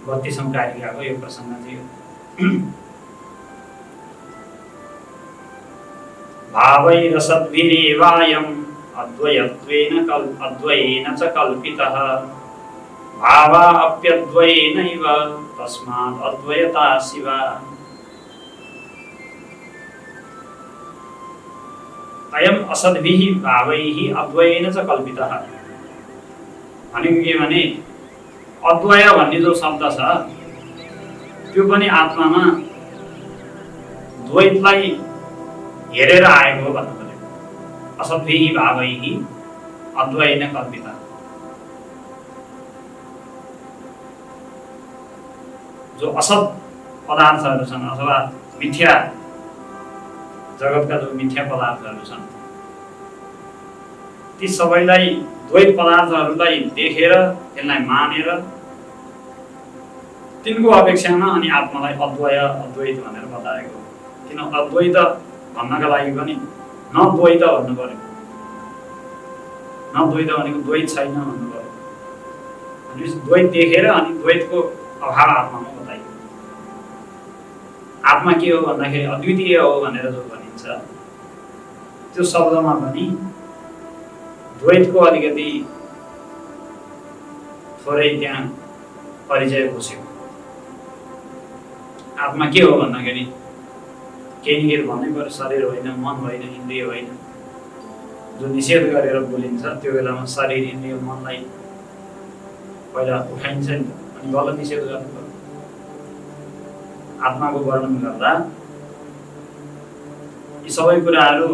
32औं कारिकाको यो प्रसङ्ग थियो। भावैरसद्भिरेवायम् अद्वयेन च कल्पितः भावाप्यद्वयेनैव तस्मात् अद्वयता शिवा। अयम् असद्भिः भावैः अद्वयेन च कल्पितः भनेको के भने, अद्वय भन्ने जो शब्द छ त्यो पनि आत्मामा द्वैतलाई हेरेर आएको हो भन्नु पर्यो। असद्भिः भावैः अद्वयेन कल्पितः, जो असत् पदार्थहरू छन् अथवा मिथ्या जगतका जो मिथ्या पदार्थहरू छन्, ती सबैलाई द्वैत पदार्थहरूलाई देखेर त्यसलाई मानेर तिनको अपेक्षामा अनि आत्मालाई अद्वैत भनेर बताएको। किन अद्वैत भन्नका लागि पनि नद्वैत भन्नु पर्यो। नद्वैत भनेको द्वैत छैन भन्नु पर्यो। भनेपछि द्वैत देखेर अनि द्वैतको अभाव आत्मामा बताइयो। आत्मा के हो भन्दाखेरि अद्वितीय हो भनेर जो भनिन्छ त्यो शब्दमा पनि द्वैतको अलिकति थोरै त्यहाँ परिचय बस्यो। आत्मा के हो भन्दाखेरि केही न केही भन्नै पर्यो। शरीर होइन, मन होइन, इन्द्रिय होइन। जो निषेध गरेर बोलिन्छ त्यो बेलामा शरीर, इन्द्रिय, मनलाई पहिला उठाइन्छ नि त, अनि बल्ल निषेध गर्नु पर्यो। आत्माको वर्णन गर्दा यी सबै कुराहरू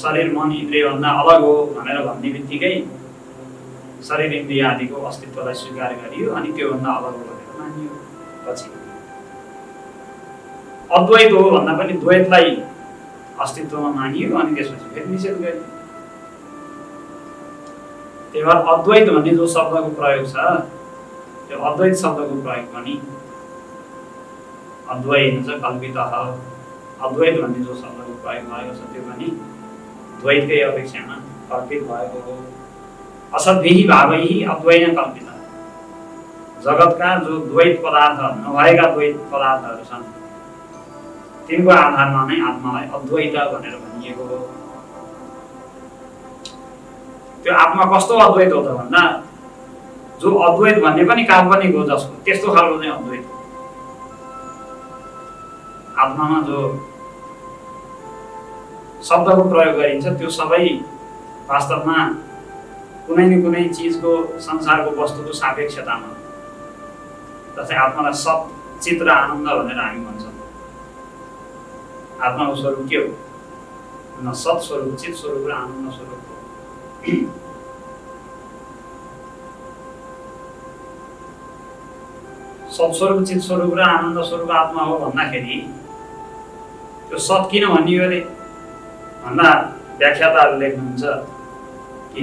शरीर, मन, इन्द्रियभन्दा अलग हो भनेर भन्ने बित्तिकै शरीर, इन्द्रिय आदिको अस्तित्वलाई स्वीकार गरियो अनि त्योभन्दा अलग हो भनेर मानियो। पछि अद्वैत हो भन्दा पनि द्वैतलाई अस्तित्वमा मानियो अनि त्यसपछि फेरि निषेध गरियो। त्यही भएर अद्वैत भन्ने जो शब्दको प्रयोग छ त्यो अद्वैत शब्दको प्रयोग पनि अद्वैत छ कल्पितः। अद्वैत भन्ने जो शब्दको प्रयोग भएको छ त्यो पनि द्वैतकै अपेक्षामा कल्पित भएको हो। असद्भिः भावैः अद्वैन कल्पितः। जगतका जो द्वैत पदार्थ, नभएका द्वैत पदार्थहरू छन् तिनको आधारमा नै आत्मालाई अद्वैत भनेर भनिएको हो। त्यो आत्मा कस्तो अद्वैत हो त भन्दा जो अद्वैत भन्ने पनि काल्पनिक हो जसको, त्यस्तो खालको चाहिँ अद्वैत हो। आत्मामा जो शब्दको प्रयोग गरिन्छ त्यो सबै वास्तवमा कुनै न कुनै चिजको, संसारको वस्तुको सापेक्षतामा। जस्तै आत्मालाई सत, चित र आनन्द भनेर हामी भन्छौँ। आत्माको स्वरूप के हो? न सत स्वरूप, चित स्वरूप र आनन्द स्वरूप हो। सत्स्वरूप, चित स्वरूप र आनन्द स्वरूप आत्मा हो भन्दाखेरि त्यो सत किन भनियो अरे भन्दा व्याख्याताहरू लेख्नुहुन्छ कि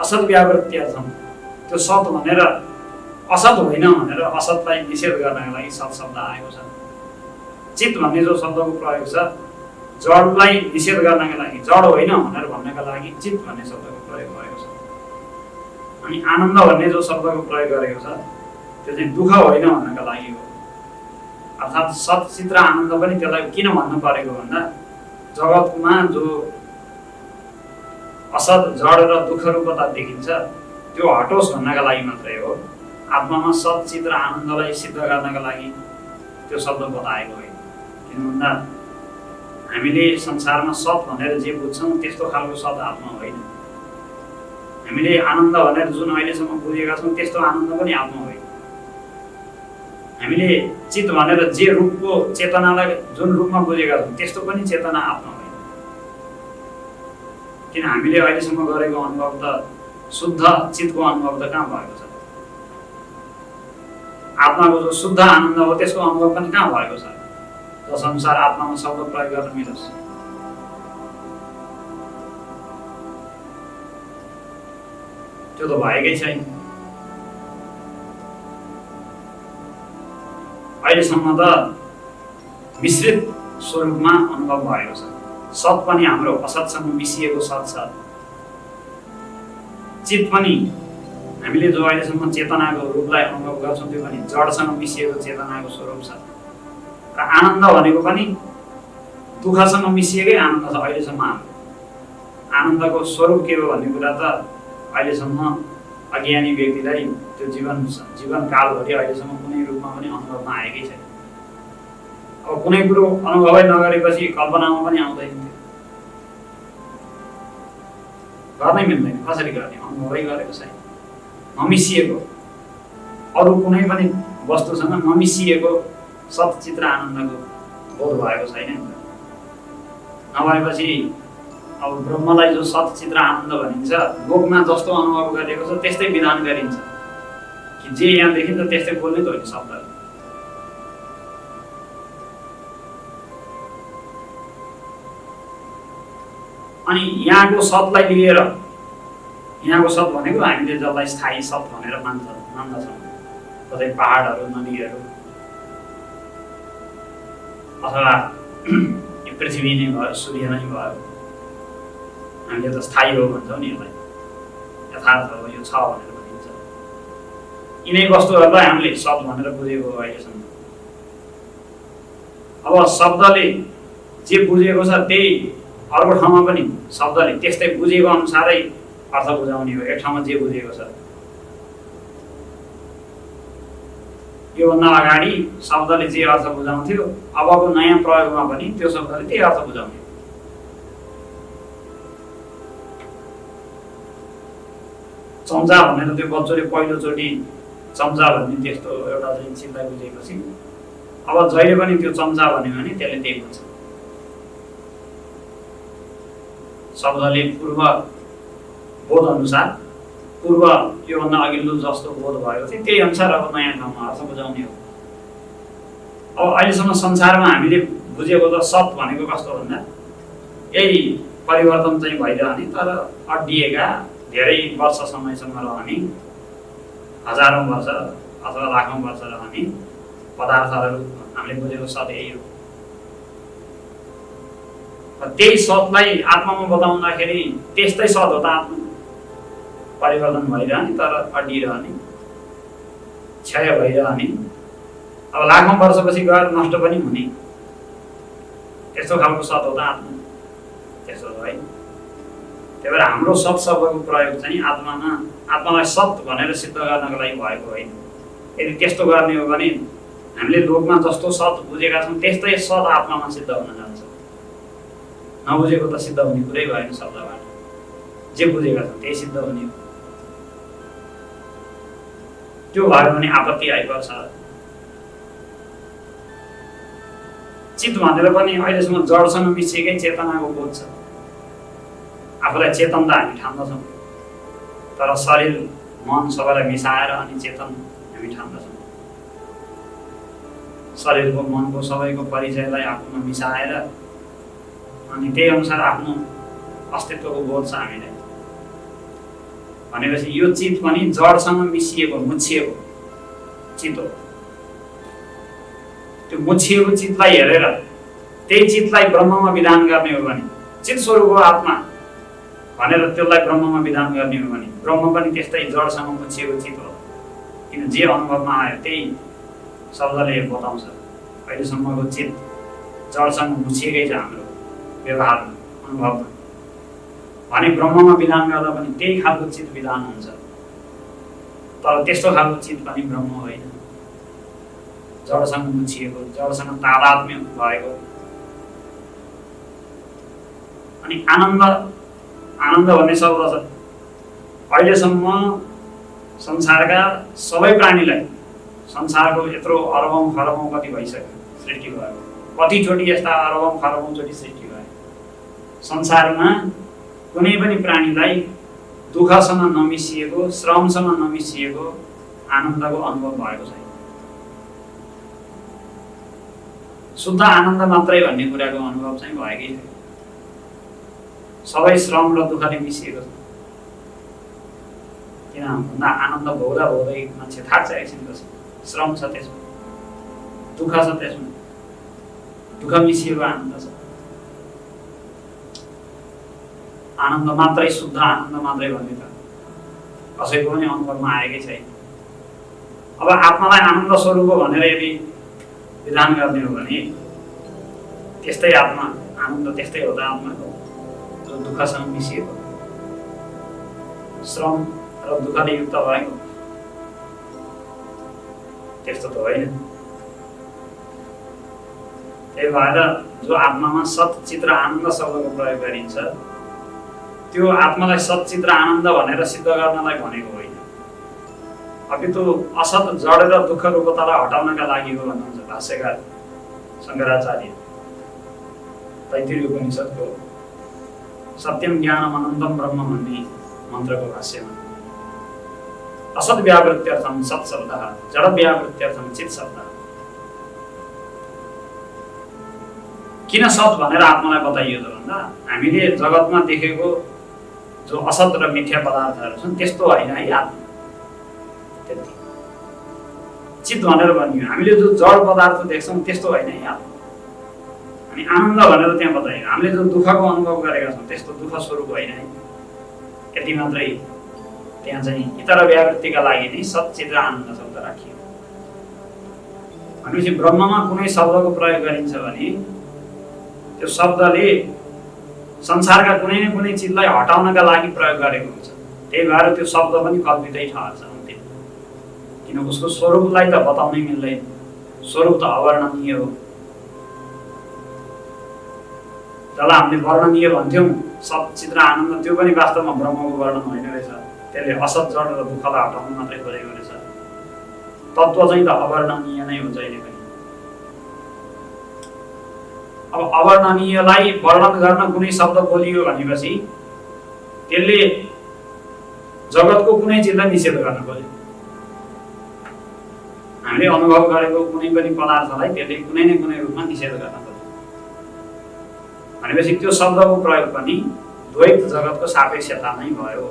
असत व्यावृत्त्यर्थम। त्यो सत भनेर असत होइन भनेर असतलाई निषेध गर्नका लागि सत शब्द आएको छ। चित भन्ने जो शब्दको प्रयोग छ जडलाई निषेध गर्नका लागि, जड होइन भनेर भन्नका लागि चित भन्ने शब्दको प्रयोग भएको छ। अनि आनन्द भन्ने जो शब्दको प्रयोग गरेको छ त्यो चाहिँ दुःख होइन भन्नका लागि हो। अर्थात् सत, चित र आनन्द पनि त्यसलाई किन भन्नु परेको भन्दा जगतमा जो असत, जड र दुःख रूपता देखिन्छ त्यो हटोस् भन्नका लागि मात्रै हो। आत्मामा सत, चित र आनन्दलाई सिद्ध गर्नका लागि त्यो शब्द बताएको होइन। किन भन्दा हामीले संसारमा सत भनेर जे बुझ्छौँ त्यस्तो खालको सत आत्मा होइन। हामीले आनन्द भनेर जुन अहिलेसम्म बुझेका छौँ त्यस्तो आनन्द पनि आत्मा होइन। हामीले चित भनेर जे रूपको चेतनालाई जुन रूपमा बुझेका छौँ त्यस्तो पनि चेतना आत्मा होइन। किन हामीले अहिलेसम्म गरेको अनुभव त शुद्ध चितको अनुभव त कहाँ भएको छ? आत्माको जो शुद्ध आनन्द हो त्यसको अनुभव पनि कहाँ भएको छ? संसार आत्मामा शब्द प्रयोग गर्न मिलोस्। त्यो त भएकै छैन। अहिलेसम्म त मिश्रित स्वरूपमा अनुभव भएको छ। सत पनि हाम्रो असतसँग मिसिएको सत छ। चित पनि हामीले जो अहिलेसम्म चेतनाको रूपलाई अनुभव गर्छौँ त्यो पनि जडसँग मिसिएको चेतनाको स्वरूप छ। र आनन्द भनेको पनि दुःखसँग मिसिएकै आनन्द छ अहिलेसम्म हाम्रो। आनन्दको स्वरूप के हो भन्ने कुरा त अहिलेसम्म अज्ञानी व्यक्तिलाई त्यो जीवनकालभरि अहिलेसम्म कुनै रूपमा पनि अनुभवमा आएकै छैन। अब कुनै कुरो अनुभवै नगरेपछि कल्पनामा पनि आउँदैन थियो। गर्नै मिल्दैन। कसरी गर्ने? अनुभवै गरेको छैन। नमिसिएको अरू कुनै पनि वस्तुसँग नमिसिएको सत, चित र आनन्दको बोध भएको छैन नि त। नभएपछि अब ब्रह्मलाई जो सत, चित र आनन्द भनिन्छ लोकमा जस्तो अनुभव गरिएको छ त्यस्तै विधान गरिन्छ कि जे यहाँ देखिन्छ त्यस्तै बोल्ने त होइन शब्दहरू। अनि यहाँको सतलाई लिएर, यहाँको सत भनेको हामीले जसलाई स्थायी सत भनेर मान्दछौँ, जस्तै पहाडहरू, नदीहरू, अथवा यो पृथ्वी नै भयो, सूर्य नै भयो, हामीले त स्थायी हो भन्छौँ नि, यसलाई यथार्थ हो, यो छ भनेर भनिन्छ। यिनै वस्तुहरूलाई हामीले शब्द भनेर बुझेको हो अहिलेसम्म। अब शब्दले जे बुझेको छ त्यही अर्को ठाउँमा पनि शब्दले त्यस्तै बुझेको अनुसारै अर्थ बुझाउने हो। एक ठाउँमा जे बुझेको छ, योभन्दा अगाडि शब्दले जे अर्थ बुझाउँथ्यो, अबको नयाँ प्रयोगमा पनि त्यो शब्दले त्यही अर्थ बुझाउने। चम्चा भनेर त्यो बच्चोले पहिलोचोटि चम्चा भन्ने त्यस्तो एउटा चाहिँ चिजलाई बुझेपछि अब जहिले पनि त्यो चम्चा भन्यो भने त्यसले त्यही बुझ्छ। शब्दले पूर्व बोध अनुसार, पूर्व योभन्दा अघिल्लो जस्तो बोध भएको थियो त्यही अनुसार अब नयाँ ठाउँमा अर्थ बुझाउने हो। अब अहिलेसम्म संसारमा हामीले बुझेको त सत भनेको कस्तो भन्दा यही परिवर्तन चाहिँ भइरहने, तर अड्डिएका धेरै वर्षसम्मसम्म रहने, हजारौँ वर्ष अथवा लाखौँ वर्ष रहने पदार्थहरू हामीले बुझेको सत यही हो। त्यही सतलाई आत्मामा बताउँदाखेरि त्यस्तै सत हो त आत्मा, परिवर्तन भइरहने तर अड्डिरहने, क्षय भइरहने, अब लाखौँ वर्षपछि गएर नष्ट पनि हुने, त्यस्तो खालको सत हो त आत्मा। त्यसो हो है। त्यही भएर हाम्रो सत शब्दको प्रयोग चाहिँ आत्मालाई सत भनेर सिद्ध गर्नको लागि भएको होइन। यदि त्यस्तो गर्ने हो भने हामीले लोकमा जस्तो सत बुझेका छौँ त्यस्तै सत आत्मामा सिद्ध हुन जान्छ। नबुझेको त सिद्ध हुने कुरै भएन शब्दबाट। जे बुझेका छौँ त्यही सिद्ध हुने हो। त्यो भयो भने आपत्ति आइपर्छ। चित्त भनेर पनि अहिलेसम्म जडसँग मिसिएकै चेतनाको बोध छ। आफूलाई चेतन त हामी ठान्दछौँ, तर शरीर मन सबैलाई मिसाएर अनि चेतन हामी ठान्दछौँ। शरीरको मनको सबैको परिचयलाई आफूमा मिसाएर अनि त्यही अनुसार आफ्नो अस्तित्वको बोध छ हामीलाई। भनेपछि यो चित्त पनि जडसँग मिसिएको, मुछिएको चित्त हो। त्यो मुछिएको चित्तलाई हेरेर त्यही चित्तलाई ब्रह्ममा विधान गर्ने हो भने, चित्त स्वरूप हो आत्मा भनेर त्यसलाई ब्रह्ममा विधान गर्ने हो भने ब्रह्म पनि त्यस्तै जडसँग मुछिएको चित्त हो। किन जे अनुभवमा आयो त्यही शब्दले बताउँछ। अहिलेसम्मको चित्त जडसँग मुछिएकै छ हाम्रो व्यवहारमा, अनुभवमा। भने ब्रह्ममा विधान गर्दा पनि त्यही खालको चित्त विधान हुन्छ, तर त्यस्तो खालको चित्त पनि ब्रह्म होइन। जडसँग मुछिएको, जडसँग तादात्म्य भएको। अनि आनन्द भन्ने शब्द छ। अहिलेसम्म संसारका सबै प्राणीलाई, संसारको यत्रो अरबौँ खरबौँ कति भइसक्यो सृष्टि भयो, कतिचोटि यस्ता अरबौँ खरबौँचोटि सृष्टि भयो। संसारमा कुनै पनि प्राणीलाई दुःखसँग नमिसिएको, श्रमसँग नमिसिएको आनन्दको अनुभव भएको छैन। शुद्ध आनन्द मात्रै भन्ने कुराको अनुभव चाहिँ भएकै छैन। सबै श्रम र दुःखले मिसिएको छ। किन भन्दा आनन्द भोग्दा भोग्दै मान्छे थाक्छ एकछिनपछि। श्रम छ त्यसमा, दुःख छ त्यसमा, दुःख मिसिएको आनन्द छ। आनन्द मात्रै, शुद्ध आनन्द मात्रै भन्ने त कसैको पनि अनुभवमा आएकै छैन। अब आत्मालाई आनन्द स्वरूप हो भनेर यदि विधान गर्ने हो भने त्यस्तै आत्मा, आनन्द त्यस्तै हो त आत्माको, जो दुःखसँग मिसिएको, श्रम र दुःखले युक्त भएको। त्यस्तो त होइन। त्यही भएर जो आत्मामा सच्चित र आनन्द शब्दको प्रयोग गरिन्छ त्यो आत्मालाई सच्चित र आनन्द भनेर सिद्ध गर्नलाई भनेको होइन, अपितु असत जड र दुःख रूपतालाई हटाउनका लागि हो भन्नुहुन्छ भाष्यकार शङ्कराचार्य तैत्तिरीय उपनिषदको सत्यम ज्ञानम अनन्तम ब्रह्म भन्ने मन्त्रको भाष्यमा। असत व्यावृत्त्यर्थम सत् शब्दः, जड व्यावृत्त्यर्थम चित् शब्दः। किन सत भनेर आत्मालाई बताइयो त भन्दा हामीले जगतमा देखेको जो असत र मिथ्या पदार्थहरू छन् त्यस्तो होइन है आत्मा। त्यति चित्त भनेर भनियो। हामीले जो जड पदार्थ देख्छौँ त्यस्तो होइन है आत्मा। अनि आनन्द भनेर त्यहाँ बताइयो। हामीले जो दुःखको अनुभव गरेका छौँ त्यस्तो दुःख स्वरूप होइन है। यति मात्रै त्यहाँ चाहिँ इतर व्यावृत्तिका लागि नै सच्चित र आनन्द शब्द राखियो। भनेपछि ब्रह्ममा कुनै शब्दको प्रयोग गरिन्छ भने त्यो शब्दले संसारका कुनै न कुनै चिजलाई हटाउनका लागि प्रयोग गरेको हुन्छ। त्यही भएर त्यो शब्द पनि कल्पितै ठहर्छ अन्तिम। किन उसको स्वरूपलाई त बताउनै मिल्दैन, स्वरूप त अवर्णनीय हो। जसलाई हामीले वर्णनीय भन्थ्यौँ सच्चित र आनन्द, त्यो पनि वास्तवमा ब्रह्मको वर्णन होइन रहेछ। त्यसले असत जड र दुःखलाई हटाउनु मात्रै खोजेको रहेछ। तत्त्व चाहिँ त अवर्णनीय नै हो जहिले पनि। अब अवर्णनीयलाई वर्णन गर्न कुनै शब्द बोलियो भनेपछि त्यसले जगतको कुनै चिजलाई निषेध गर्न खोज्यो। हामीले अनुभव गरेको कुनै पनि पदार्थलाई त्यसले कुनै न कुनै रूपमा निषेध गर्न खोज्यो। भनेपछि त्यो शब्दको प्रयोग पनि द्वैत जगतको सापेक्षता नै भयो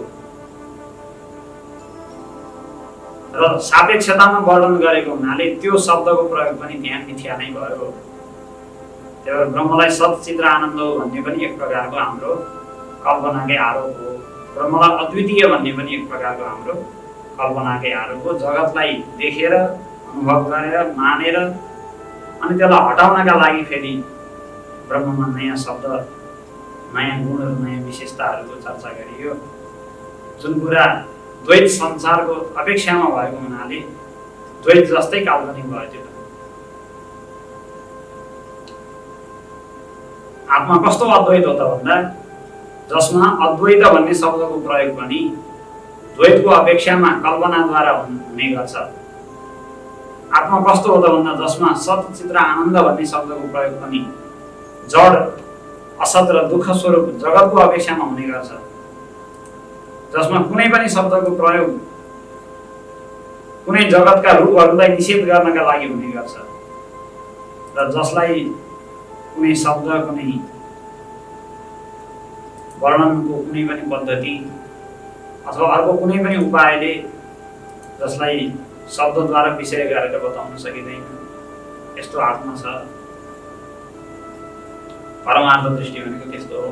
र सापेक्षतामा वर्णन गरेको हुनाले त्यो शब्दको प्रयोग पनि त्यहाँ मिथ्या नै भयो। त्यही भएर ब्रह्मलाई सच्चित र आनन्द हो भन्ने पनि एक प्रकारको हाम्रो कल्पनाकै आरोप हो। ब्रह्मलाई अद्वितीय भन्ने पनि एक प्रकारको हाम्रो कल्पनाकै आरोप हो। जगतलाई देखेर अनुभव गरेर मानेर अनि त्यसलाई हटाउनका लागि फेरि ब्रह्ममा नयाँ शब्द, नयाँ गुण र नयाँ विशेषताहरूको चर्चा गरियो। जुन कुरा द्वैत संसारको अपेक्षामा भएको हुनाले द्वैत जस्तै काल्पनिक भयो। त्यो आत्मा कस्तो अद्वैत हो त भन्दा जसमा अद्वैत भन्ने शब्दको प्रयोग पनि द्वैतको अपेक्षामा कल्पनाद्वारा हुने गर्छ। आत्मा कस्तो हो त भन्दा जसमा सच्चित र आनन्द भन्ने शब्दको प्रयोग पनि जड, असत र दुःख स्वरूप जगतको अपेक्षामा हुने गर्छ। जसमा कुनै पनि शब्दको प्रयोग कुनै जगतका रूपहरूलाई निषेध गर्नका लागि हुने गर्छ र जसलाई कुनै शब्द, कुनै वर्णनको कुनै पनि पद्धति अथवा अर्को कुनै पनि उपायले जसलाई शब्दद्वारा विषय गरेर बताउन सकिँदैन। यस्तो आत्मा छ। परमार्थ दृष्टि भनेको त्यस्तो हो।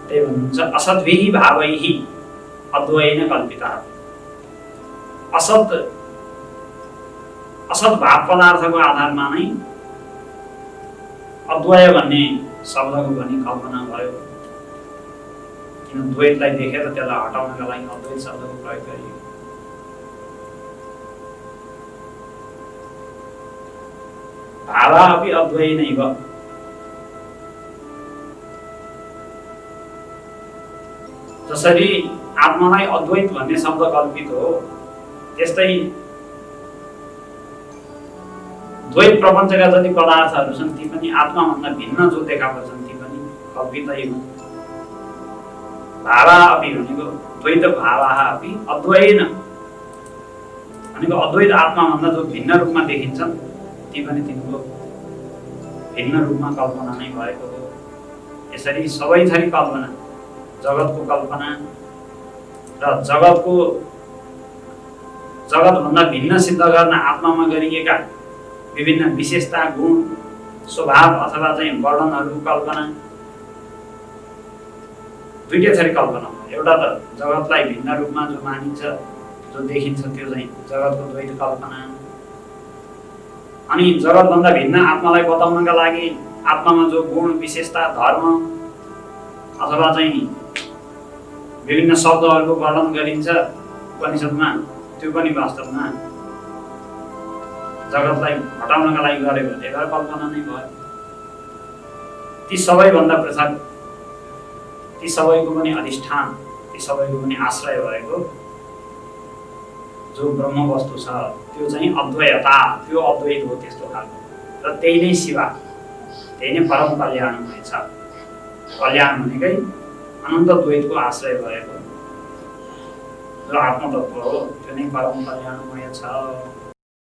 त्यही भन्नुहुन्छ असद्भिः भावैः अद्वयेन कल्पितः। असत भाव पदार्थको आधारमा नै अद्वय भन्ने शब्दको पनि कल्पना भयो। किन द्वैतलाई देखेर त्यसलाई हटाउनका लागि अद्वैत शब्दको प्रयोग गरियो। भावा अपि अद्वयेनैव। जसरी आत्मालाई अद्वैत भन्ने शब्द कल्पित हो त्यस्तै द्वैत प्रपञ्चका जति पदार्थहरू छन् ती पनि आत्माभन्दा भिन्न जो देखा पर्छन् ती पनि कल्पितै हुन्। भावा अपि भनेको द्वैत भावाः अपि अद्वयेन भनेको अद्वैत आत्माभन्दा जो भिन्न रूपमा देखिन्छन् ती पनि तिनको भिन्न रूपमा कल्पना नै भएको हो। यसरी सबै थरी कल्पना, जगतको कल्पना र जगतभन्दा भिन्न सिद्ध गर्न आत्मामा गरिएका विभिन्न विशेषता, गुण, स्वभाव अथवा चाहिँ वर्णनहरूको कल्पना दुईटै थरी कल्पना हो। एउटा त जगतलाई भिन्न रूपमा जो मानिन्छ, जो देखिन्छ त्यो चाहिँ जगतको द्वैत कल्पना। अनि जगतभन्दा भिन्न आत्मालाई बताउनका लागि आत्मामा जो गुण, विशेषता, धर्म अथवा चाहिँ विभिन्न शब्दहरूको वर्णन गरिन्छ उपनिषदमा त्यो पनि वास्तवमा जगतलाई हटाउनका लागि गरेको त्यही भएर कल्पना नै भयो। ती सबैभन्दा पृथक, ती सबैको पनि अधिष्ठान, ती सबैको पनि आश्रय भएको जो ब्रह्म वस्तु छ त्यो चाहिँ अद्वैतता, त्यो अद्वैत हो त्यस्तो खालको। र त्यही नै शिवा, त्यही नै परम कल्याणमय छ। कल्याण भनेकै अनन्त द्वैतको आश्रय भएको जो आत्मतत्व हो त्यो नै परम कल्याणमय छ।